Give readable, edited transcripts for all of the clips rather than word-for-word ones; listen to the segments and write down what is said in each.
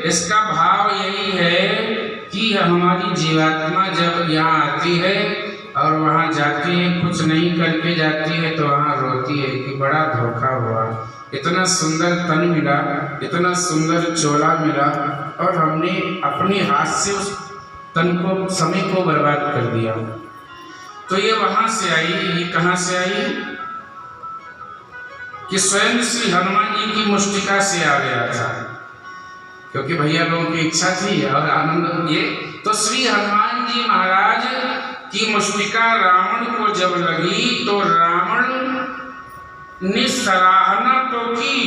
इसका भाव यही है कि हमारी जीवात्मा जब यहाँ आती है और वहाँ जाती है, कुछ नहीं करके जाती है, तो वहाँ रोती है कि बड़ा धोखा हुआ, इतना सुंदर तन मिला, इतना सुंदर चोला मिला, और हमने अपने हाथ से उस तन को, समय को बर्बाद कर दिया। तो ये वहाँ से आई, ये कहाँ से आई कि स्वयं श्री हनुमान जी की मुष्टिका से आ गया था, क्योंकि भैया लोगों की इच्छा थी और आनंद ये। तो श्री हनुमान जी महाराज की मुष्टिका रावण को जब लगी तो रावण ने सराहना तो की,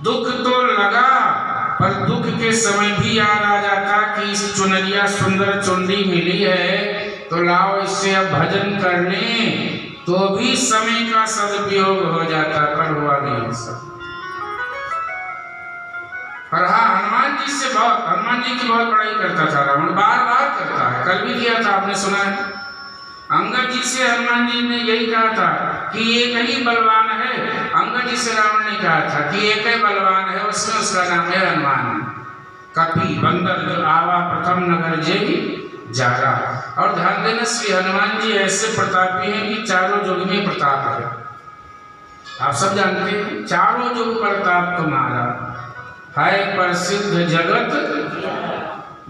दुख तो लगा, पर दुख के समय भी याद आ जाता कि इस चुनरिया सुंदर चुंडी मिली है, तो लाओ इससे अब भजन करने, तो भी समय का सदुपयोग हो जाता, पर हुआ नहीं सब। और हाँ, हनुमान जी से बहुत, हनुमान जी की बहुत बड़ाई करता था रावण, बार बार करता है, कल भी किया था, आपने सुना है। अंगद जी से हनुमान जी ने यही कहा था कि एक ही बलवान है। अंगद जी से रावण ने कहा था कि एक ही बलवान है, उसमें उसका नाम है हनुमान। कपि बंदर जो आवा प्रथम नगर जेगी जारा। और ध्यान देना, श्री हनुमान जी ऐसे प्रतापी हैं कि चारों युग में प्रताप है। आप सब जानते हैं, चारों युग प्रताप तुम्हारा है प्रसिद्ध जगत।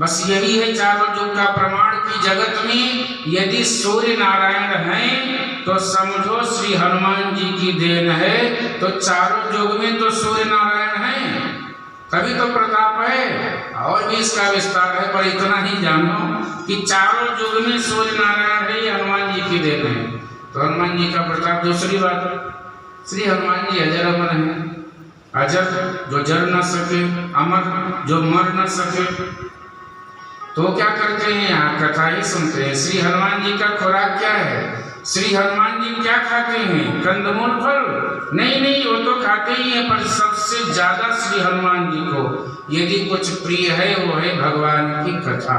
बस यही है चारों युग का प्रमाण कि जगत में यदि सूर्य नारायण हैं तो समझो श्री हनुमान जी की देन है। तो चारों युग में तो सूर्य नारायण हैं, तभी तो प्रताप है। और भी इसका विस्तार है, पर इतना ही जानो कि चारों युग में सूर्य नारायण है, ये हनुमान जी की देन है। तो हनुमान जी का प्रताप। दूसरी बात, श्री हनुमान जी अजर अमर हैं। अजर जो जर न सके, अमर जो मर न सके। तो क्या करते हैं, यहाँ कथा ही सुनते हैं। श्री हनुमान जी का खुराक क्या है, श्री हनुमान जी क्या खाते हैं, कंदमूल फल नहीं, वो तो खाते ही हैं, पर सबसे ज्यादा श्री हनुमान जी को यदि कुछ प्रिय है वो है भगवान की कथा।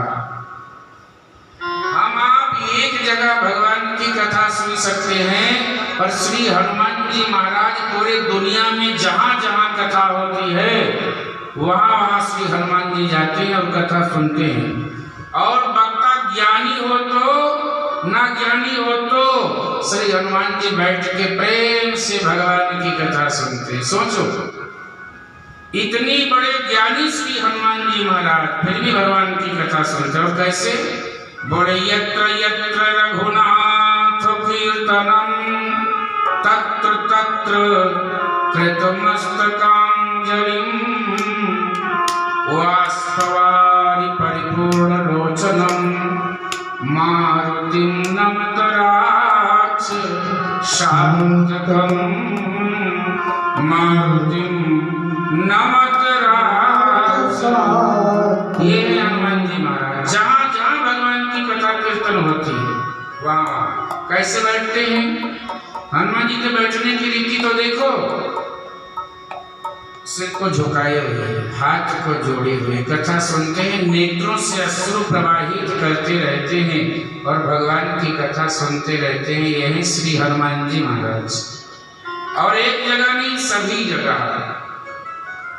हम आप एक जगह भगवान की कथा सुन सकते हैं, पर श्री हनुमान जी महाराज पूरे दुनिया में जहाँ जहाँ कथा होती है वहाँ वहाँ श्री हनुमान जी जाते हैं और कथा सुनते हैं। और वक्ता ज्ञानी हो तो ना ज्ञानी हो तो श्री हनुमान जी बैठ के प्रेम से भगवान की कथा सुनते। सोचो, इतनी बड़े ज्ञानी श्री हनुमान जी महाराज फिर भी भगवान की कथा सुनते। और कैसे, बड़े यत्र यत्र रघुनाथ कीर्तनम तत्र तत्र कृतमस्तकांजलिं वाष्पवारि परिपूर्ण लोचनम मारुतिं नमत राक्ष शांतकं मारुतिं नमत राक्ष। ये हनुमान जी महाराज जहाँ जहाँ भगवान की कथा कीर्तन होती है वहाँ कैसे बैठते हैं। हनुमान जी के बैठने की रीति तो देखो, सिर को झुकाए हुए, हाथ को जोड़े हुए कथा सुनते हैं, नेत्रों से अश्रु प्रवाहित करते रहते हैं और भगवान की कथा सुनते रहते हैं। यही श्री हनुमान जी महाराज। और एक जगह नहीं, सभी जगह।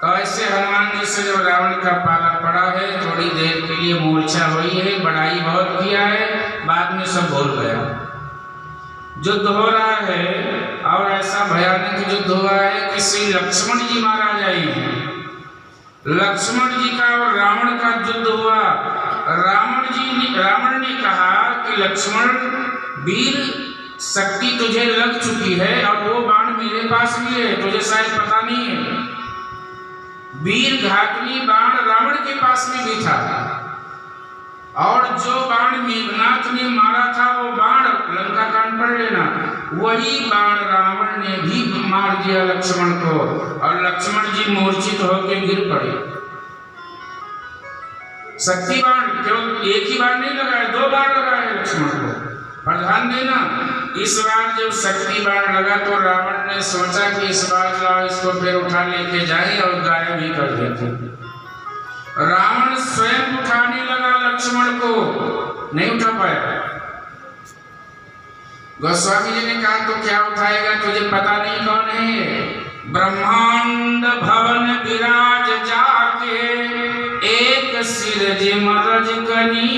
तो ऐसे हनुमान जी से जब रावण का पाला पड़ा है, थोड़ी देर के लिए मूर्छा हुई है, बड़ाई बहुत किया है, बाद में सब भूल गया। युद्ध हो रहा है और ऐसा भयानक युद्ध हुआ है कि श्री लक्ष्मण जी महाराज आए हैं। लक्ष्मण जी का और रावण का युद्ध हुआ। रावण ने कहा कि लक्ष्मण, वीर शक्ति तुझे लग चुकी है और वो बाण मेरे पास भी है, तुझे शायद पता नहीं है। वीर घातनी बाण रावण के पास में भी था, और जो बाण मेघनाथ ने मारा था वो बाण, लंका कांड पढ़ लेना, वही बाण रावण ने भी मार दिया लक्ष्मण को, और लक्ष्मण जी मूर्छित होकर गिर पड़े। शक्ति बाण केवल एक ही बाण नहीं लगाया, 2 बाण लगाए लक्ष्मण को। पर ध्यान देना, इस बार जब शक्ति बाण लगा तो रावण ने सोचा कि इस बार इसको फिर उठा लेके जाए और गायब ही कर देते। रावण स्वयं उठाने लगा लक्ष्मण को, नहीं उठा पाया। गोस्वामी जी ने कहा तो क्या उठाएगा, तुझे पता नहीं कौन है। ब्रह्मांड भवन विराज जाके एक सिर जे मरज कनी,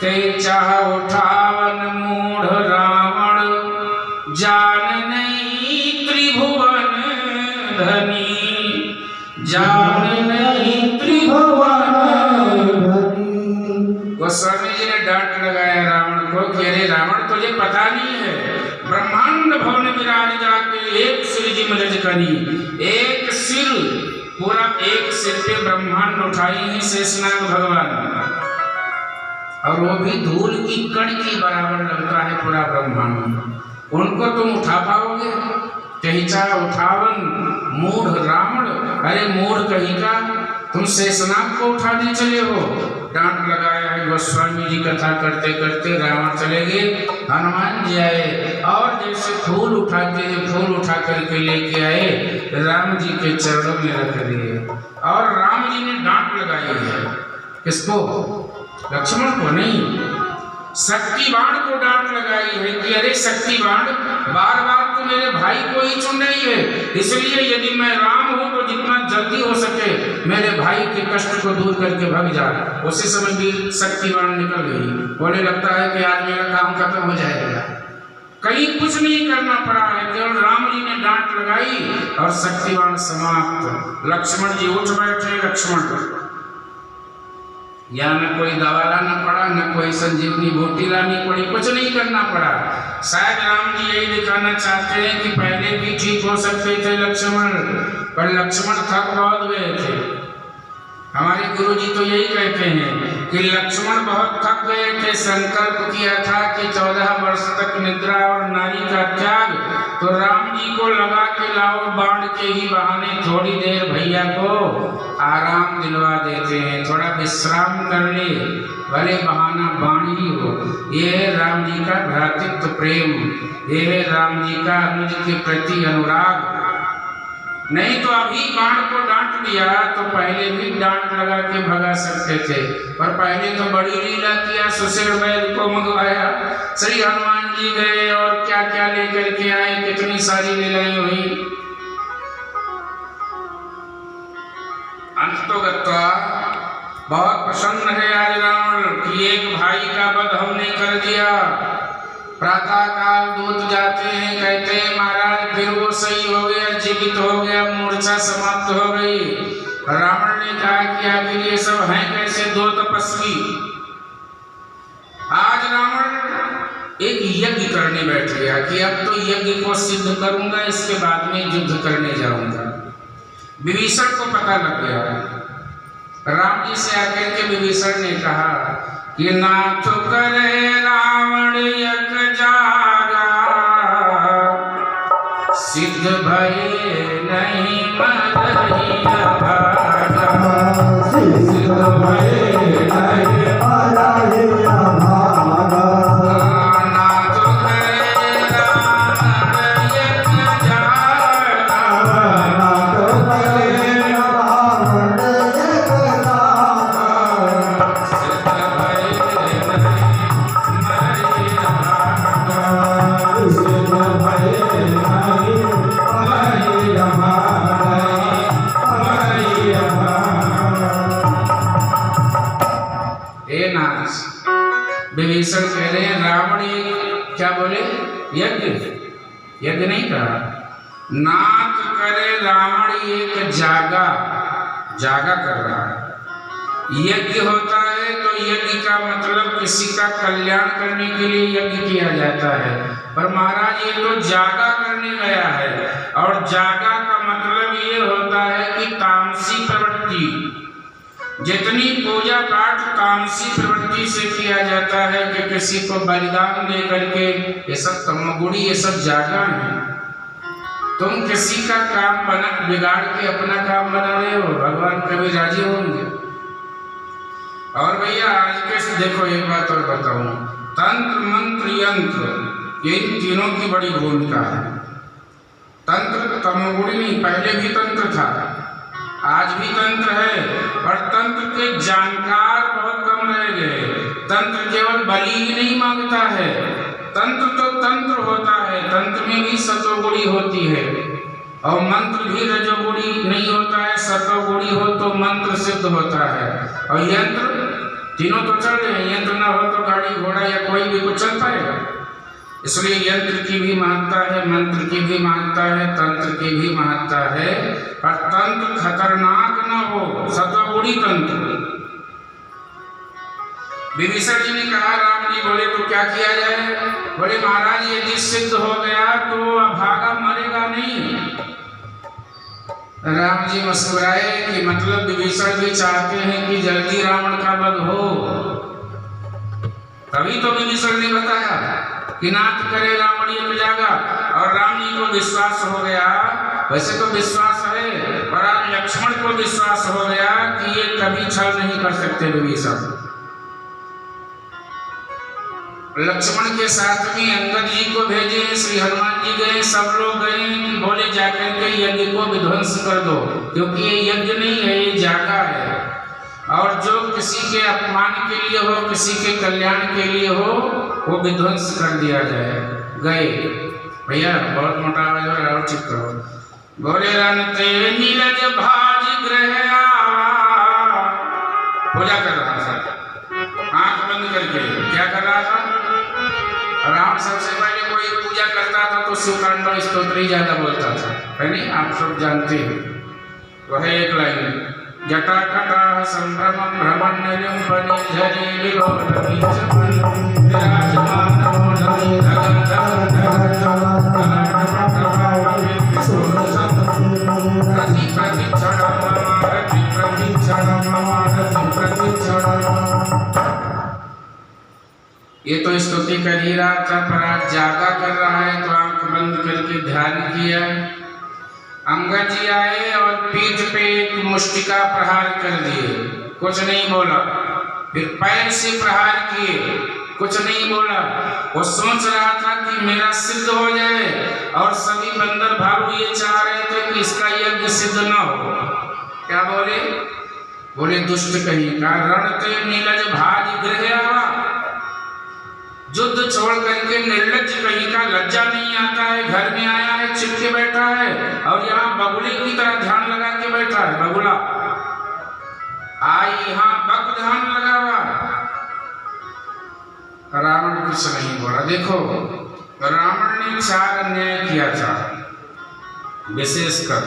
ते चाह उठावन मूढ़ रावण, जान नहीं त्रिभुवन धनी, जान नहीं त्रिभुवन धनी। गोस्वामी जी ने डांट लगाया रावण को कि अरे रावण तुझे पता नहीं है, ब्रह्मांड भवन विराज जाके एक सिर जी मरज कनी, एक सिर पूरा एक सिर पे ब्रह्मांड उठाई ही शेषनाग भगवान, और वो भी धूल की कण के बराबर लगता है पूरा ब्रह्मांड। उनको तुम उठा पाओगे? कहीं चाह उठावन मूढ़ रावण, अरे मूढ़ कहीं का, तुम शेषनाग को उठाने चले हो। डांट लगाया है गोस्वामी जी। कथा करते करते रावण चले गए, हनुमान जी आए और जैसे फूल उठाते हैं फूल उठा करके लेके आए, राम जी के चरणों में रख दिए। और राम जी ने डांट लगाई है, किसको? लक्ष्मण को नहीं, शक्तिबाण को डांट लगाई है कि अरे शक्तिबाण, बार बार तो मेरे भाई को ही चुन रही है, इसलिए यदि मैं राम हूं तो जितना जल्दी हो सके मेरे भाई के कष्ट को दूर करके भाग जा। उसी समय भी शक्तिबाण निकल गई, बोले लगता है कि आज मेरा काम खत्म हो जाएगा। कहीं कुछ नहीं करना पड़ा है, केवल राम जी ने डांट लगाई और शक्तिबाण समाप्त। लक्ष्मण जी उठ बैठे। लक्ष्मण या न कोई दवा लाना पड़ा, न कोई संजीवनी बूटी लानी पड़ी, कुछ नहीं करना पड़ा। शायद राम जी यही दिखाना चाहते हैं कि पहले भी ठीक हो सकते थे लक्ष्मण, पर लक्ष्मण थक बहुत गए थे। हमारे गुरु जी तो यही कहते हैं कि लक्ष्मण बहुत थक गए थे, संकल्प किया था कि 14 वर्ष तक निद्रा और नारी का त्याग, तो राम जी को लगा के लाओ बाण के ही बहाने थोड़ी देर भैया को आराम दिलवा देते हैं, थोड़ा विश्राम कर ले, भले बहाना बाण ही हो। ये है राम जी का भ्रातृत्व प्रेम, ये है राम जी का अनुज के प्रति अनुराग। नहीं तो अभी बाण को डांट दिया तो पहले भी डांट लगा के भगा सकते थे, पर पहले तो बड़ी लीला किया, सुशेर बैल को मंगवाया, श्री हनुमान जी गए और क्या क्या लेकर के आए, कितनी सारी लीलाएं हुई। अंत तो गत्वा बहुत प्रसन्न है आज रावण कि एक भाई का वध हमने कर दिया। प्रातः काल दूत जाते हैं, कहते हैं महाराज फिर वो सही हो गया, जीवित हो गया, मूर्छा समाप्त हो गई। रावण ने कहा कि आखिर ये सब हैं कैसे दो तपस्वी। आज रावण एक यज्ञ करने बैठ गया कि अब तो यज्ञ को सिद्ध करूंगा, इसके बाद में युद्ध करने जाऊंगा। विभीषण को पता लग गया। राम जी से आकर के विभीषण ने कहा कि नाथ करे रावण यज्ञ जागा, सिद्ध भये नहीं मरहि भागा, सिद्ध भये नहीं मरहि भागा। नाथ करे रावण यज्ञ जागा, नाथ करे रावण यज्ञ जागा, सिद्ध भये विभीषण कह रहे हैं रावण क्या बोले? यज्ञ, यज्ञ नहीं कहा। नाथ करे रावण एक जागा, जागा कर रहा है। यज्ञ होता है तो यज्ञ का मतलब किसी का कल्याण करने के लिए यज्ञ किया जाता है, पर महाराज ये तो जागा करने गया है, और जागा का मतलब ये होता है कि तामसी प्रवृत्ति, जितनी पूजा पाठ तामसी प्रवृत्ति से किया जाता है कि किसी को बलिदान दे करके, ये सब तमोगुणी, ये सब जागा है। तुम किसी का काम बना बिगाड़ के अपना काम बना रहे हो, भगवान कभी राजी होंगे? और भैया आज के देखो एक बात और बताऊं, तंत्र मंत्र यंत्र इन तीनों की बड़ी भूमिका है। तंत्र तमोगुणी नहीं, पहले भी तंत्र था, आज भी तंत्र है, और तंत्र के जानकार बहुत कम रह गए। तंत्र केवल बलि ही नहीं मांगता है, तंत्र तो तंत्र होता है, तंत्र में भी सतोगुणी होती है। और मंत्र भी रजोगुणी नहीं होता है, सतोगुणी हो तो मंत्र सिद्ध होता है। और यंत्र तीनों तो चल रहे हैं, यंत्र ना हो तो गाड़ी घोड़ा या कोई भी कुछ चल पाएगा। इसलिए यंत्र की भी महत्ता है, मंत्र की भी महत्ता है, तंत्र की भी महत्ता है। पर तंत्र खतरनाक न हो, सतोगुणी तंत्र। विभीषण जी ने कहा, राम जी बोले तो क्या किया जाए? बोले महाराज यदि सिद्ध हो गया तो अभागा मरेगा नहीं। राम जी मुस्कुराए कि मतलब विभीषण भी चाहते हैं कि जल्दी रावण का वध हो। तभी तो विभीषण ने बताया कि नाथ करे रावण ये जागा, और राम जी को विश्वास हो गया। वैसे तो विश्वास है, पर आज लक्ष्मण को विश्वास हो गया कि ये कभी छल नहीं कर सकते विभीषण। लक्ष्मण के साथ में अंगद जी को भेजे, श्री हनुमान जी गए, सब लोग गए, बोले जाकर के यज्ञ को विध्वंस कर दो, क्योंकि ये यज्ञ नहीं है, ये जागा है। और जो किसी के अपमान के लिए हो, किसी के कल्याण के लिए हो, वो विध्वंस कर दिया जाए। गए भैया, बहुत मोटा आवाज हो रहा है, ठीक करो। बोले रनते नीलज भाज ग्रह आवा, पूजा कर रहा था आंख बंद करके। क्या कर रहा था? राम सबसे पहले कोई पूजा करता था तो शिवतांडव स्तोत्र ही ज्यादा बोलता था, है नहीं? आप सब जानते हैं। वह एक लाइन, जटा कटा संभ्रमं भ्रमण्यं पनिधरे विलोलमी चमन विराजमान मोदे धगं धगं धगं ये तो स्तुति कर ही रहा था, पर आज जागा कर रहा है तो आंख बंद करके ध्यान किया। अंगद जी आए और पीठ पे एक मुष्टिका प्रहार कर दिए, कुछ नहीं बोला। फिर पैर से प्रहार किए, कुछ नहीं बोला। वो सोच रहा था कि मेरा सिद्ध हो जाए, और सभी बंदर भालू ये चाह रहे थे कि इसका यज्ञ सिद्ध न हो। क्या बोले? बोले दुष्ट कहीं का, रणते नीलज भाज गृह आवा। युद्ध छोड़ करके निर्लज्ज कहीं का, लज्जा नहीं आता है, घर में आया है, चिपके बैठा है, और यहाँ बगुले की तरह ध्यान लगा के बैठा है। बगुला आई यहाँ बग ध्यान लगा हुआ। रावण कुछ नहीं बोला। देखो, रावण ने 4 अन्याय किया था विशेषकर,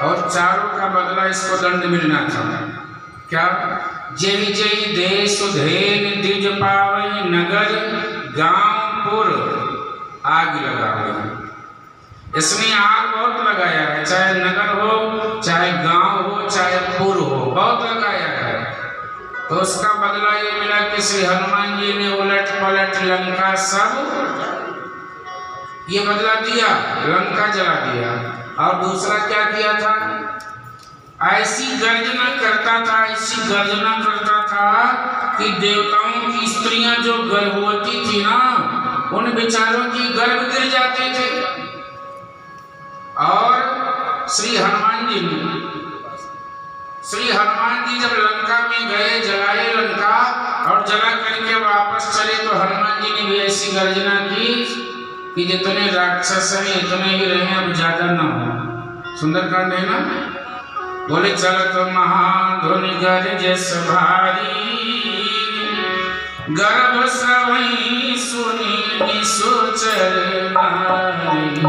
और चारों का बदला इसको दंड मिलना था। क्या? जय जय देश धेन द्विज पावई, नगर गांव पुर आग लगा हुई। इसने आग बहुत लगाया है, चाहे नगर हो, चाहे गांव हो, चाहे पुर हो, बहुत लगाया है। तो उसका बदला ये मिला कि श्री हनुमान जी ने उलट पलट लंका सब ये बदला दिया, लंका जला दिया। और दूसरा क्या किया था? ऐसी गर्जना करता था, ऐसी गर्जना करता था कि देवताओं की स्त्रियां जो गर्भवती थी ना, उन बेचारों की गर्भ गिर जाते थे। और श्री हनुमान जी जब लंका में गए, जलाए लंका, और जला करके वापस चले, तो हनुमान जी ने भी ऐसी गर्जना की कि जितने राक्षस हैं इतने ही रहे, अब ज्यादा न हो। सुंदरकांड है ना? बोले चलत महाधुनि गरजस भारी, गर्भ श्रवई सुनी निशोचर नारी।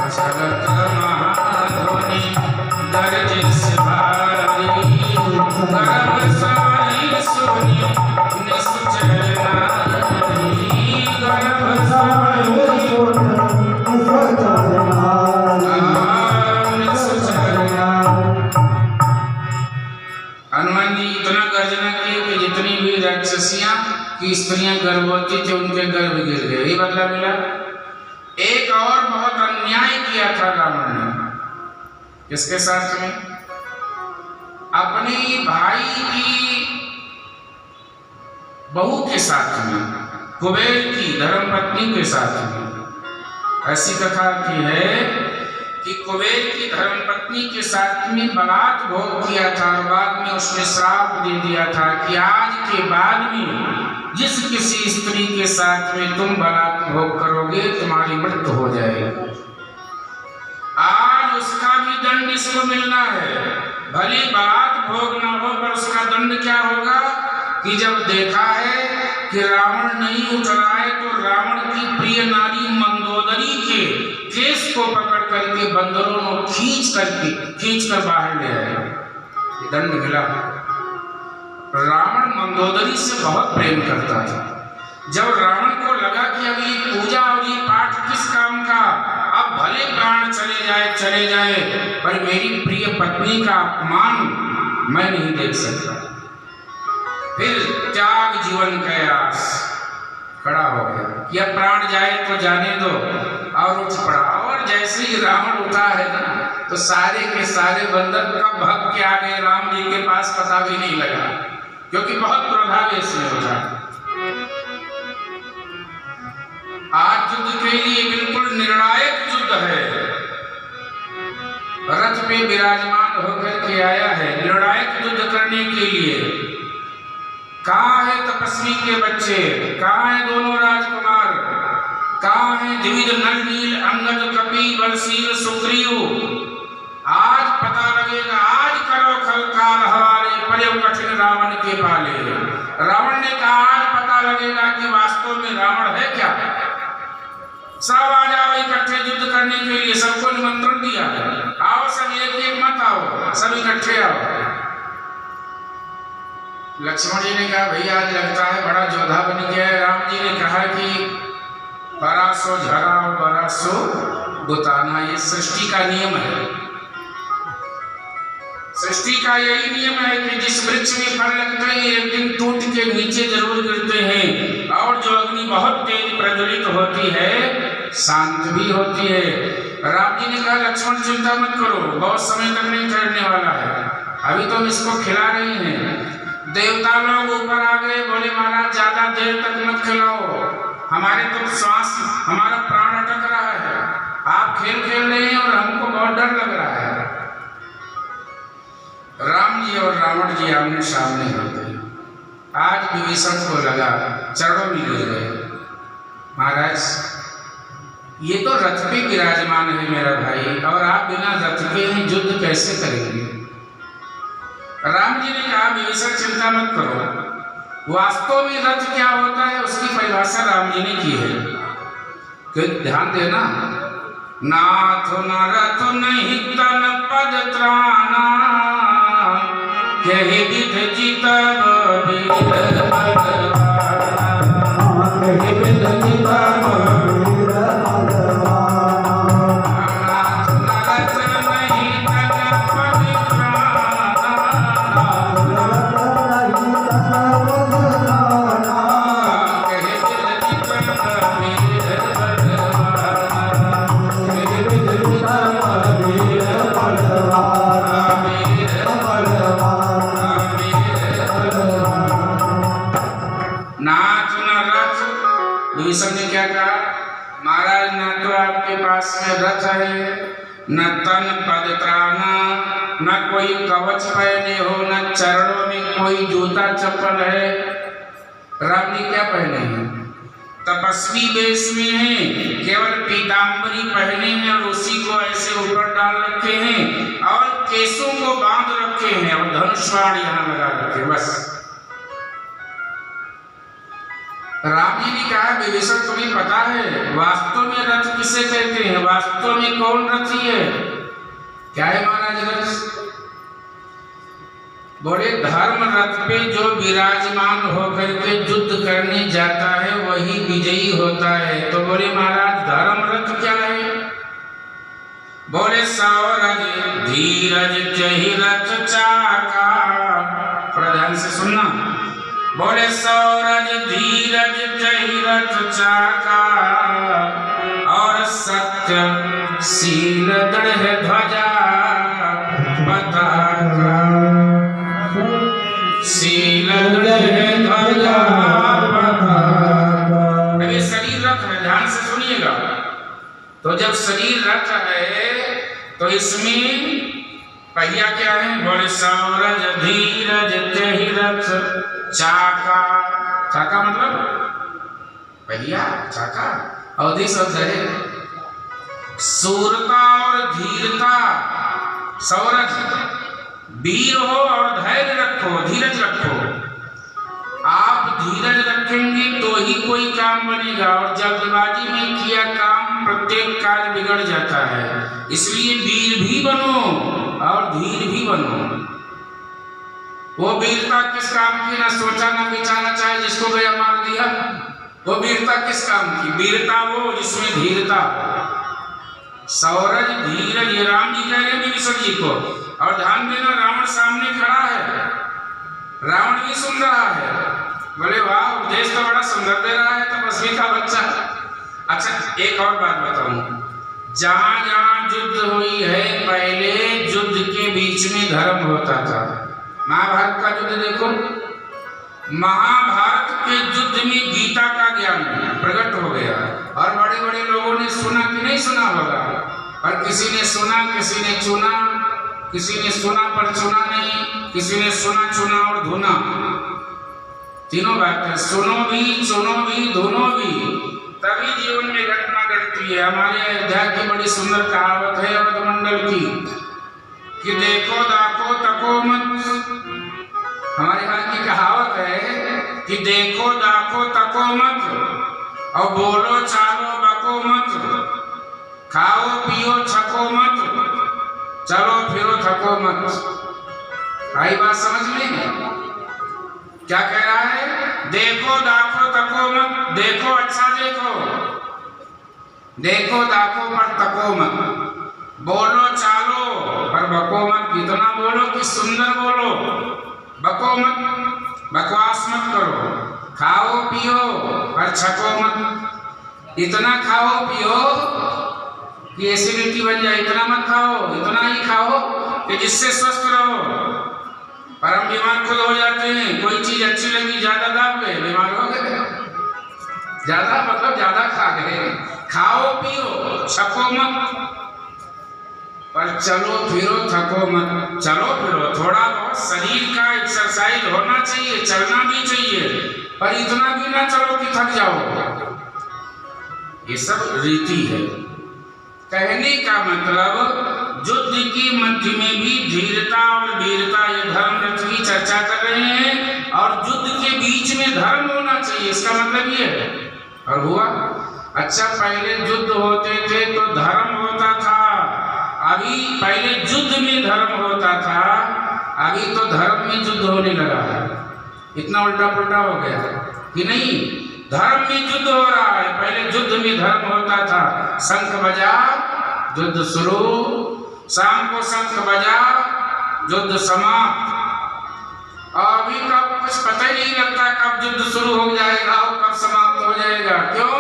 चलत महाधुनि गरजस भारी, गर्भ श्रवई सुनी निशोचर नारी। गर्भ श्रवई हनुमान जी इतना गर्जना किए कि जितनी भी राक्षसियां की स्त्रियां गर्भवती थी, उनके गर्भ गिर गए। ये बदला मिला। एक और बहुत अन्याय किया था रावण ने। किसके साथ में? अपने भाई की बहू के साथ में, कुबेर की धर्मपत्नी के साथ में। ऐसी कथा की है कि कुबेर की धर्मपत्नी के साथ में बलात् भोग किया था, और बाद में उसने श्राप दे दिया था कि आज के बाद में जिस किसी स्त्री के साथ में तुम बलात् भोग करोगे तुम्हारी मृत्यु हो जाएगी। आज उसका भी दंड इसको मिलना है। भली बात भोग ना हो पर उसका दंड क्या होगा कि जब देखा है कि रावण नहीं उठ रहा है तो रावण की प्रिय नारी मंदोदरी के केस को पकड़ करके बंदरों को खींच कर बाहर ले आए। ये दंड मिला। रावण मंदोदरी से बहुत प्रेम करता था। जब रावण को लगा कि अभी पूजा और ये पाठ किस काम का, अब भले प्राण चले जाए पर मेरी प्रिय पत्नी का अपमान मैं नहीं देख सकता। फिर त्याग जीवन का आस खड़ा हो गया कि अब प्राण जाए तो जाने दो, और उठ पड़ा। और जैसे ही रावण उठा है ना तो सारे के सारे बंदर कब भाग के आ गए राम जी के पास पता भी नहीं लगा, क्योंकि बहुत क्रोधावेश में उठा। आज युद्ध के लिए बिल्कुल निर्णायक युद्ध है। रथ पे विराजमान होकर के आया है निर्णायक युद्ध करने के लिए। कहाँ है तपस्वी के बच्चे, कहाँ है दोनों राजकुमार, कहाँ है द्विविध नल नील अंगद कपि बलशील सुग्रीव। आज पता लगेगा, आज करो खलकार हवाले पर्यव कठिन रावण के पाले। रावण ने कहा आज पता लगेगा कि वास्तव में रावण है क्या। सब आ जाओ इकट्ठे युद्ध करने के लिए, सबको निमंत्रण दिया है। आओ सब एक एक मत आओ, सब इकट्ठे आओ। लक्ष्मण जी ने कहा भैया आज लगता है बड़ा जोधा बन गया है। राम जी ने कहा कि परासो झरा और परासो बुताना, ये सृष्टि का नियम है। सृष्टि का यही नियम है कि जिस वृक्ष में फल लगते हैं एक दिन टूट के नीचे जरूर गिरते हैं, और जो अग्नि बहुत तेज प्रज्वलित होती है शांत भी होती है। राम जी ने कहा लक्ष्मण चिंता मत करो, बहुत समय तक नहीं ठहरने वाला है, अभी तो हम इसको खिला रहे हैं। देवता लोग ऊपर आ गए, बोले महाराज ज्यादा देर तक मत खिलाओ, हमारे तो श्वास हमारा प्राण अटक रहा है, आप खेल खेल रहे हैं और हमको बहुत डर लग रहा है। राम जी और रावण जी आमने सामने हो गए। आज विभीषण को लगा चरणों में गिर गए, महाराज ये तो रथ पे विराजमान है मेरा भाई, और आप बिना रथ के युद्ध कैसे करेंगे। राम जी ने कहा विभीषण चिंता मत करो, वास्तव में रथ क्या होता है उसकी परिभाषा राम जी ने की है। कि ध्यान देना, नाथ न रथ नहीं तन पद त्राना, यही विध जीतब वीर बलवाना, यही विध जीतब वीर बलवाना। नाथ न रथ नहीं तन पद त्राना, यही विध जीतब वीर बलवाना, यही विध जीतब वीर बलवाना। विभीषण ने क्या कहा, महाराज न तो आपके पास में रथ है, न तन पद त्राना, न कोई कवच पहने हो, न चरणों में कोई जूता चप्पल है। राम जी क्या पहने हैं, तपस्वी वेश में हैं, केवल पीताम्बरी पहने हैं और उसी को ऐसे ऊपर डाल रखे हैं, और केसों को बांध रखे हैं, और धनुष बाण यहाँ लगा रखे। बस राम जी ने कहा विभीषण तुम्हें पता है वास्तव में रथ किसे कहते हैं, वास्तव में कौन रथी है। क्या है महाराज रथ, बोले धर्म रथ पे जो विराजमान होकर के युद्ध करने जाता है वही विजयी होता है। तो बोले महाराज धर्म रथ क्या है, बोले सौरज धीरज जहि रथ चाका। थोड़ा ध्यान से सुनना, बोले सौरज धीरज जहि रथ चाका, और सत्य शील दृढ़ ध्वजा पताका, शील दृढ़ ध्वजा पताका। अभी शरीर रथ है, ध्यान से सुनिएगा। तो जब शरीर रथ है तो इसमें पहिया क्या है, बोले सौरज धीरज जहि रथ चाका। चाका मतलब पहिया, चाका। अवधि शब्द है। सूरता और धीरता, सौरज, वीर हो और धैर्य रखो, धीरज रखो। आप धीरज रखेंगे तो ही कोई काम बनेगा, और जल्दबाजी में किया काम प्रत्येक कार्य बिगड़ जाता है। इसलिए वीर भी बनो और धीर भी बनो। वो वीरता किस काम की, ना सोचा ना बिचाना, चाहे जिसको गया मार दिया। वो वीरता किस काम की? वीरता वो जिसमें धीरता। सौरज, धीरज, ये राम जी कह रहे हैं विभीषण जी को। और ध्यान देना, रावण सामने खड़ा है, रावण भी सुन रहा है। बोले वाह, उपदेश तो बड़ा सुंदर दे रहा है तपस्वी का बच्चा। अच्छा, एक और बात बताऊं, जहां जहां युद्ध हुई है, पहले युद्ध के बीच में धर्म होता था। महाभारत का युद्ध देखो, महाभारत के युद्ध में गीता का ज्ञान प्रकट हो गया, और बड़े बड़े लोगों ने सुना कि नहीं सुना होगा, और किसी ने सुना, किसी ने चुना, किसी ने सुना पर चुना नहीं, किसी ने सुना, चुना और धुना, तीनों बातें। सुनो भी, चुनो भी, धुनो भी, तभी जीवन में घटना घटती है। हमारे अयोध्या की बड़ी सुंदर कहावत है अवधमंडल की, कि देखो दाखो तको मत। हमारे यहाँ की कहावत है कि देखो दाखो तको मत, और बोलो चालो बको मत, खाओ पियो छको मत, चलो फिरो थको मत। आई बात समझ में? क्या कह रहा है? देखो दाखो तको मत, देखो अच्छा देखो, देखो दाखो पर तको मत, बोलो चालो पर बको मत। इतना बोलो कि सुंदर बोलो, बको मत, बकवास मत करो, खाओ पियो पर छको मत। इतना खाओ पियो कि एसिडिटी बन जाए, इतना मत खाओ, इतना ही खाओ कि जिससे स्वस्थ रहो। पर हम बीमार खुद हो जाते हैं, कोई चीज अच्छी लगी, ज्यादा दाब गए, बीमार हो गए। ज्यादा मतलब ज्यादा खा गए। खाओ पियो छको मत, पर चलो फिरो थको मत। चलो फिरो, थोड़ा बहुत शरीर का एक्सरसाइज होना चाहिए, चलना भी चाहिए, पर इतना भी ना चलो कि थक जाओ। ये सब रीति है। कहने का मतलब, युद्ध की मध्य में भी धीरता और वीरता, ये धर्म रथ की चर्चा कर रहे हैं, और युद्ध के बीच में धर्म होना चाहिए, इसका मतलब ये है। और हुआ अच्छा, पहले युद्ध होते थे तो धर्म होता था, अभी पहले युद्ध में धर्म होता था, अभी तो धर्म में युद्ध होने लगा है। इतना उल्टा पुल्टा हो गया कि नहीं? धर्म में युद्ध हो रहा है, पहले युद्ध में धर्म होता था। शंख बजा, युद्ध शुरू, शाम को शंख बजा, युद्ध समाप्त। अभी कब कुछ पता ही नहीं लगता कब युद्ध शुरू हो जाएगा और कब समाप्त हो जाएगा। क्यों?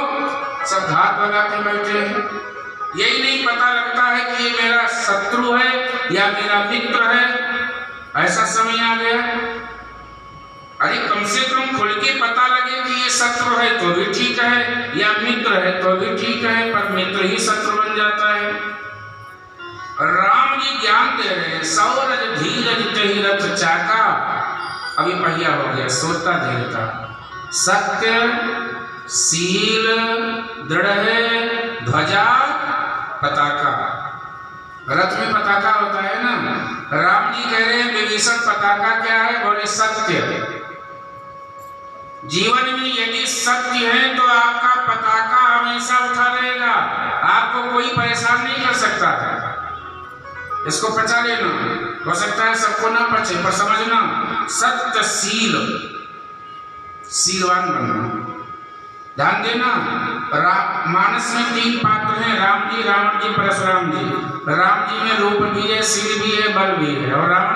सब घात लगा के बैठे हैं। यही नहीं पता लगता है कि ये मेरा शत्रु है या मेरा मित्र है। ऐसा समय आ गया। अरे कम से कम खुल के पता लगे कि ये शत्रु है तो भी ठीक है, या मित्र है तो भी ठीक है, पर मित्र ही शत्रु बन जाता है। राम जी ज्ञान दे रहे हैं, सौरज धीरज तहि रथ चाका। अभी पहिया हो गया, सोता धीरता, सत्य शील दृढ़ है, ध्वजा पताका। रथ में पताका होता है ना। राम जी कह रहे हैं विभीषण पताका क्या है? बोले सत्य। जीवन में यदि सत्य है तो आपका पताका हमेशा उठा रहेगा, आपको कोई परेशान नहीं कर सकता है। इसको पचा लेना, हो सकता है सबको ना पचे, पर समझना, सत्यशील, शीलवान बनना। ध्यान देना, मानस में 3 पात्र हैं, राम जी, रावण जी, परशुराम जी। राम जी में रूप भी है, शील भी है, बल भी है। और रावण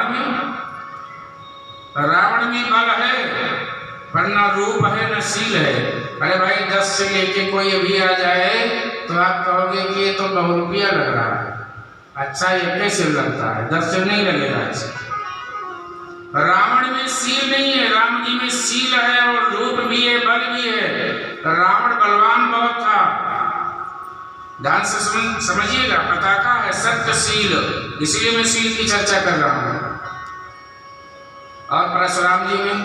में बल है पर ना रूप है न शील है। अरे भाई 10 से लेके कोई अभी आ जाए तो आप कहोगे कि ये तो बहुरूपिया लग रहा है। अच्छा, ये कैसे लगता है? 10 से नहीं लगेगा ऐसे। रावण में शील नहीं है, राम जी में शील है और रूप भी है, बल भी है। रावण बलवान बहुत था। ध्यान से समझिएगा, पताका है सत्यशील, इसलिए मैं शील की चर्चा कर रहा हूं। और परशुराम जी में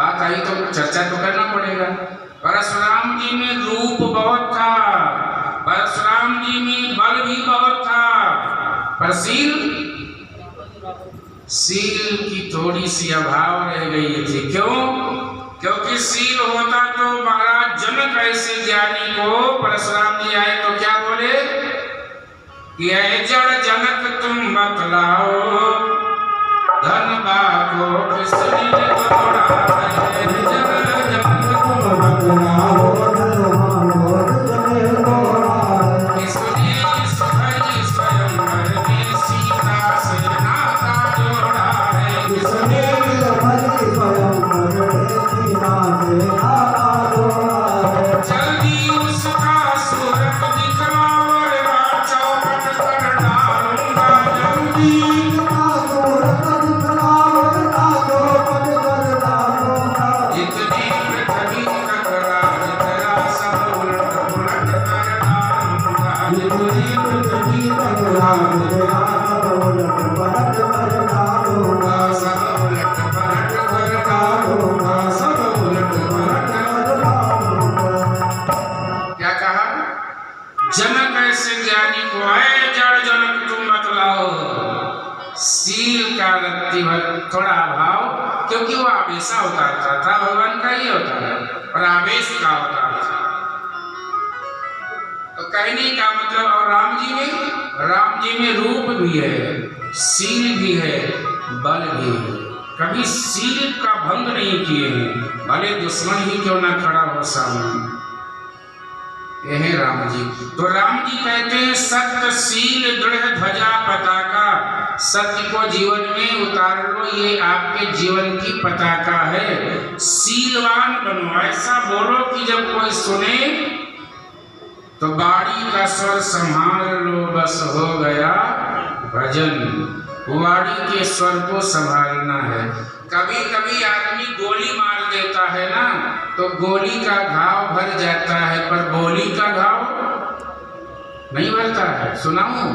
बात आई तो चर्चा तो करना पड़ेगा। परशुराम जी में रूप बहुत था, परशुराम जी में बल भी बहुत था, पर सील की थोड़ी सी अभाव रह गई थी। क्यों? क्योंकि सील होता तो महाराज जनक ऐसे ज्ञानी को परशुराम जी आए तो क्या बोले कि जड़ जनक तुम बतलाओ धन बाको किसने तोड़ा है, जड़ जनक तुम बतलाओ जनक ऐसे ज्ञानी को आए जड़ जनक तुम बतलाओ। सील का रत्ती भर थोड़ा अभाव, क्योंकि वो आवेशा उतारता था, भगवान का ही होता है और आवेश का होता था। तो कहने का मतलब, और राम जी में रूप भी है, सील भी है, बल भी है, कभी सील का भंग नहीं किए हैं, भले दुश्मन ही क्यों ना खड़ा हो सामने। यह है राम जी। तो राम जी कहते हैं सत्य सील दृढ़ ध्वजा पताका, सत्य को जीवन में उतार लो, ये आपके जीवन की पताका है। सीलवान बनो, ऐसा बोलो कि जब कोई सुने तो बाड़ी का स्वर संभाल लो, बस हो गया भजन। वाणी के स्वर को संभालना है। कभी कभी आदमी गोली मार देता है ना, तो गोली का घाव भर जाता है, पर बोली का घाव नहीं भरता है। सुनाऊं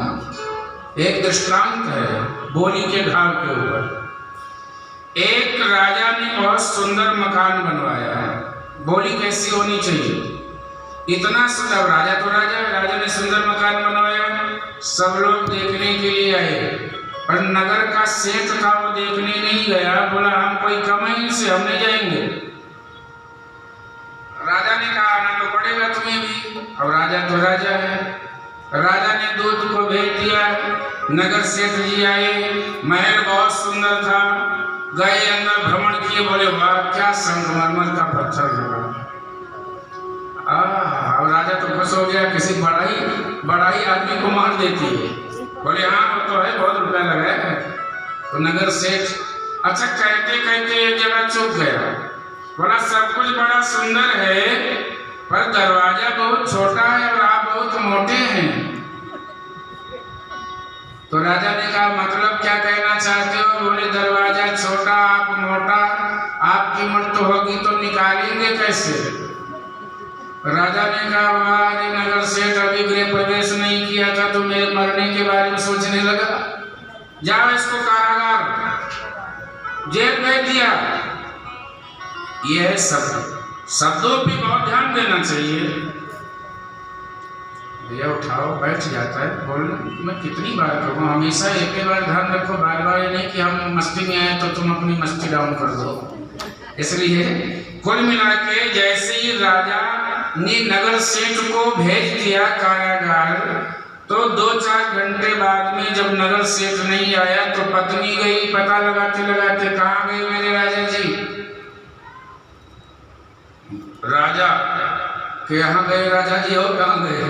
एक दृष्टांत है बोली के घाव के ऊपर। एक राजा ने बहुत सुंदर मकान बनवाया है। बोली कैसी होनी चाहिए? इतना सुंदर, राजा तो राजा है, राजा ने सुंदर मकान बनवाया, सब लोग देखने के लिए आए, पर नगर का सेठ था वो देखने नहीं गया, बोला हम कोई कमाई से हम नहीं जाएंगे। राजा ने कहा आना तो पड़ेगा तुम्हें भी, अब राजा तो राजा है। राजा ने दूत को भेज दिया, नगर सेठ जी आए, महल बहुत सुंदर था, गए अंदर भ्रमण किए, बोले वाह क्या संगमरमर का पत्थर लगा। अब राजा तो खुश हो गया, किसी बड़ाई आदमी को मार देती है, बोले हाँ वो तो है, बहुत रुपया लगा है। तो नगर सेठ अच्छा कहते कहते एक जगह चुप गया, बोला सब कुछ बड़ा सुंदर है, पर दरवाजा बहुत छोटा है और आप बहुत मोटे हैं। तो राजा ने कहा मतलब क्या कहना चाहते हो? बोले दरवाजा छोटा, आप मोटा, आपकी उम्र तो होगी तो निकालेंगे कैसे? राजा ने कहा वाह नगर सेठ, अभी गृह प्रवेश नहीं किया था तो मेरे मरने के बारे में सोचने लगा, जाओ इसको कारागार जेल भेज दिया। यह शब्दों पे बहुत ध्यान देना चाहिए। भैया उठाओ, बैठ जाता है बोलने, मैं कितनी बार कहूँ, हमेशा एक ही बार ध्यान रखो, बार बार ये नहीं कि हम मस्ती में आए तो तुम अपनी मस्ती डाउन कर दो। इसलिए कुल मिला के जैसे ही राजा ने नगर सेठ को भेज दिया कारागार, तो 2-4 घंटे बाद में जब नगर सेठ नहीं आया तो पत्नी गई पता लगाते लगाते, कहाँ गए मेरे राजा जी? राजा के यहाँ गए। राजा जी और कहाँ गए?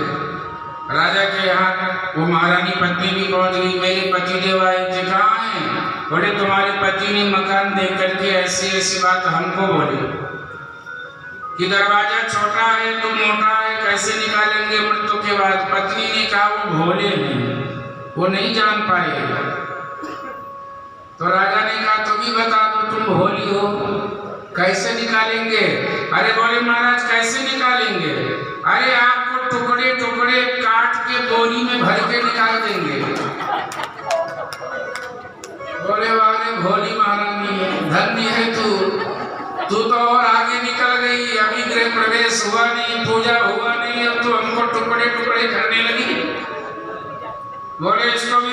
राजा के यहाँ वो महारानी पत्नी भी पहुंच गई, मेरे पति देव आए थे, कहाँ हैं? बोले तुम्हारे पति ने मकान देख करके ऐसी ऐसी बात हमको बोली कि दरवाजा छोटा है तो मोटा है, कैसे निकालेंगे मृत्यु के बाद? पत्नी ने कहा वो भोले हैं, वो नहीं जान पाएगा। तो राजा ने कहा तुम ही बता दो, तुम भोली हो, कैसे निकालेंगे? अरे बोले महाराज कैसे निकालेंगे? अरे आपको टुकड़े टुकड़े काट के बोरी में भर के निकाल देंगे। बोले वाले भोली महारानी है, धन्य है तू तो प्रोग्रेस हुआ नहीं, पूजा हुआ नहीं, अब तो हमको टुकड़े टुकड़े करने लगी। बोले इसको भी